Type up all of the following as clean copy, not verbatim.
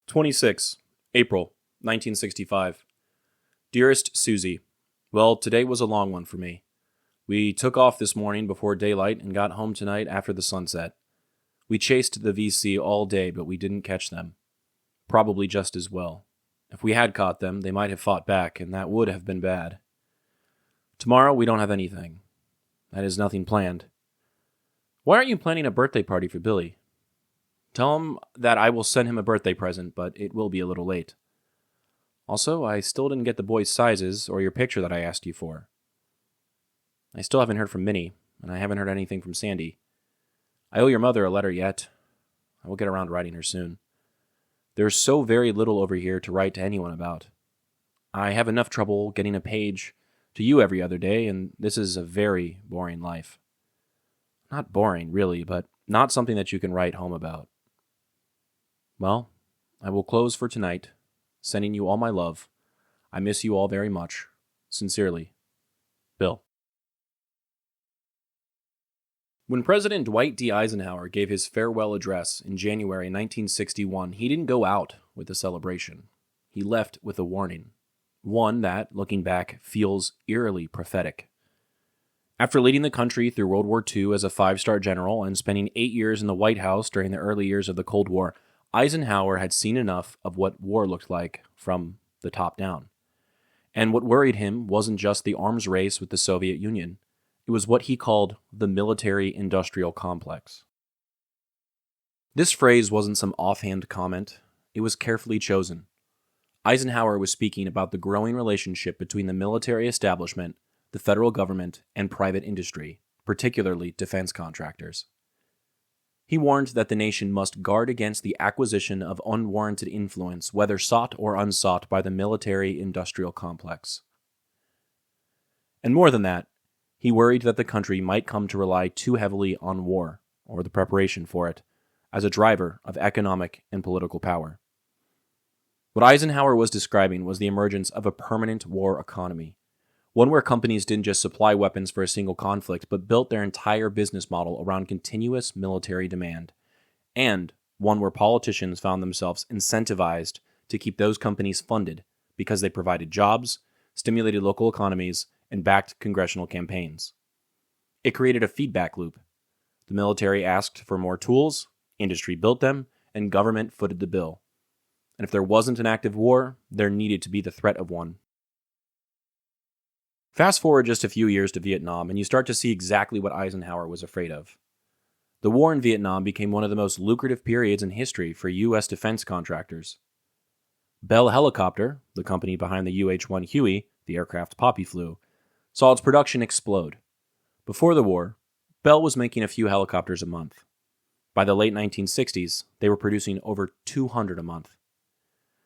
26 April 1965. Dearest Susie, well, today was a long one for me. We took off this morning before daylight and got home tonight after the sunset. We chased the VC all day, but we didn't catch them. Probably just as well. If we had caught them, they might have fought back, and that would have been bad. Tomorrow we don't have anything. That is, nothing planned. Why aren't you planning a birthday party for Billy? Tell him that I will send him a birthday present, but it will be a little late. Also, I still didn't get the boys' sizes or your picture that I asked you for. I still haven't heard from Minnie, and I haven't heard anything from Sandy. I owe your mother a letter yet. I will get around to writing her soon. There's so very little over here to write to anyone about. I have enough trouble getting a page to you every other day, and this is a very boring life. Not boring, really, but not something that you can write home about. Well, I will close for tonight, sending you all my love. I miss you all very much. Sincerely, Bill. When President Dwight D. Eisenhower gave his farewell address in January 1961, he didn't go out with a celebration. He left with a warning, one that, looking back, feels eerily prophetic. After leading the country through World War II as a 5-star general and spending 8 years in the White House during the early years of the Cold War, Eisenhower had seen enough of what war looked like from the top down. And what worried him wasn't just the arms race with the Soviet Union. It was what he called the military-industrial complex. This phrase wasn't some offhand comment. It was carefully chosen. Eisenhower was speaking about the growing relationship between the military establishment, the federal government, and private industry, particularly defense contractors. He warned that the nation must guard against the acquisition of unwarranted influence, whether sought or unsought by the military-industrial complex. And more than that, he worried that the country might come to rely too heavily on war, or the preparation for it, as a driver of economic and political power. What Eisenhower was describing was the emergence of a permanent war economy, one where companies didn't just supply weapons for a single conflict, but built their entire business model around continuous military demand, and one where politicians found themselves incentivized to keep those companies funded because they provided jobs, stimulated local economies, and backed congressional campaigns. It created a feedback loop. The military asked for more tools, industry built them, and government footed the bill. And if there wasn't an active war, there needed to be the threat of one. Fast forward just a few years to Vietnam, and you start to see exactly what Eisenhower was afraid of. The war in Vietnam became one of the most lucrative periods in history for U.S. defense contractors. Bell Helicopter, the company behind the UH-1 Huey, the aircraft Popi flew, saw its production explode. Before the war, Bell was making a few helicopters a month. By the late 1960s, they were producing over 200 a month.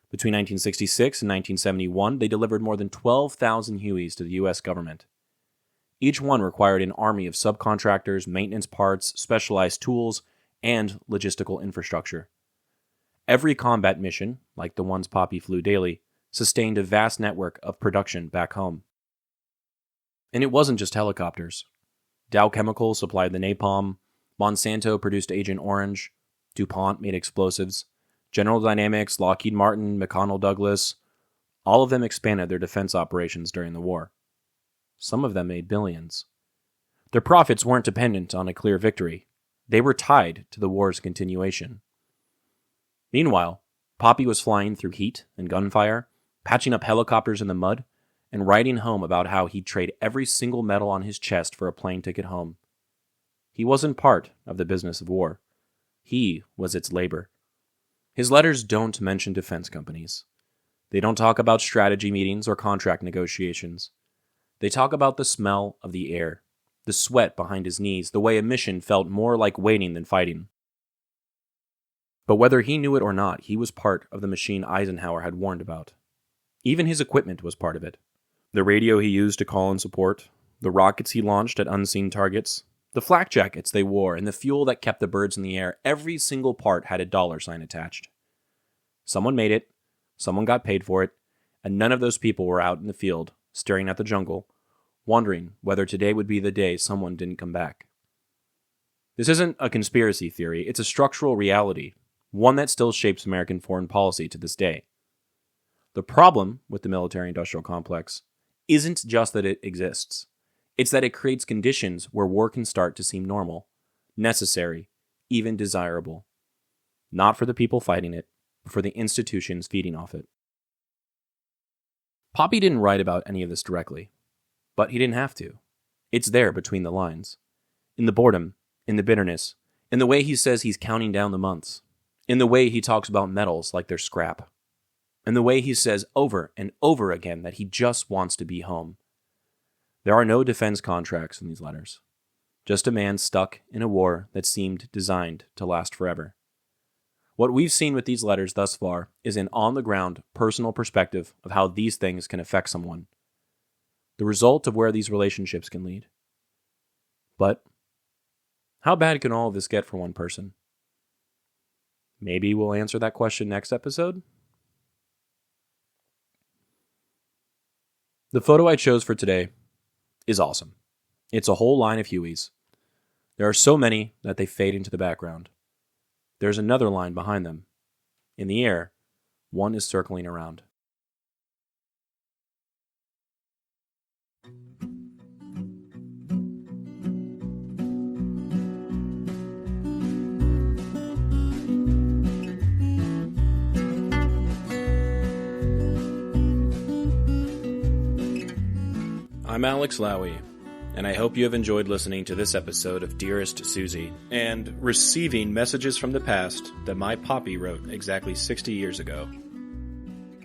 Between 1966 and 1971, they delivered more than 12,000 Hueys to the U.S. government. Each one required an army of subcontractors, maintenance parts, specialized tools, and logistical infrastructure. Every combat mission, like the ones Popi flew daily, sustained a vast network of production back home. And it wasn't just helicopters. Dow Chemical supplied the napalm, Monsanto produced Agent Orange, DuPont made explosives, General Dynamics, Lockheed Martin, McDonnell Douglas, all of them expanded their defense operations during the war. Some of them made billions. Their profits weren't dependent on a clear victory. They were tied to the war's continuation. Meanwhile, Popi was flying through heat and gunfire, patching up helicopters in the mud, and writing home about how he'd trade every single medal on his chest for a plane ticket home. He wasn't part of the business of war. He was its labor. His letters don't mention defense companies. They don't talk about strategy meetings or contract negotiations. They talk about the smell of the air, the sweat behind his knees, the way a mission felt more like waiting than fighting. But whether he knew it or not, he was part of the machine Eisenhower had warned about. Even his equipment was part of it. The radio he used to call in support, the rockets he launched at unseen targets, the flak jackets they wore, and the fuel that kept the birds in the air, every single part had a dollar sign attached. Someone made it, someone got paid for it, and none of those people were out in the field, staring at the jungle, wondering whether today would be the day someone didn't come back. This isn't a conspiracy theory, it's a structural reality. one that still shapes American foreign policy to this day. The problem with the military-industrial complex isn't just that it exists. It's that it creates conditions where war can start to seem normal, necessary, even desirable. Not for the people fighting it, but for the institutions feeding off it. Popi didn't write about any of this directly, but he didn't have to. It's there between the lines. In the boredom, in the bitterness, in the way he says he's counting down the months, in the way he talks about metals like they're scrap, in the way he says over and over again that he just wants to be home. There are no defense contracts in these letters. Just a man stuck in a war that seemed designed to last forever. What we've seen with these letters thus far is an on-the-ground, personal perspective of how these things can affect someone. The result of where these relationships can lead. But how bad can all of this get for one person? Maybe we'll answer that question next episode? The photo I chose for today is awesome. It's a whole line of Hueys. There are so many that they fade into the background. There's another line behind them. In the air, one is circling around. I'm Alex Lowy, and I hope you have enjoyed listening to this episode of Dearest Susie, and receiving messages from the past that my Popi wrote exactly 60 years ago.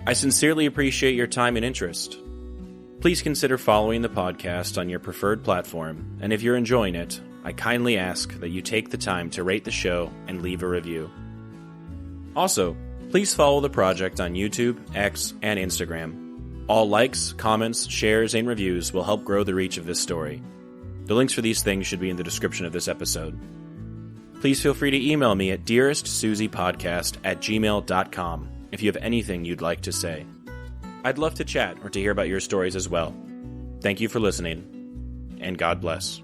I sincerely appreciate your time and interest. Please consider following the podcast on your preferred platform, and if you're enjoying it, I kindly ask that you take the time to rate the show and leave a review. Also, please follow the project on YouTube, X, and Instagram. All likes, comments, shares, and reviews will help grow the reach of this story. The links for these things should be in the description of this episode. Please feel free to email me at dearestsusiepodcast@gmail.com if you have anything you'd like to say. I'd love to chat or to hear about your stories as well. Thank you for listening, and God bless.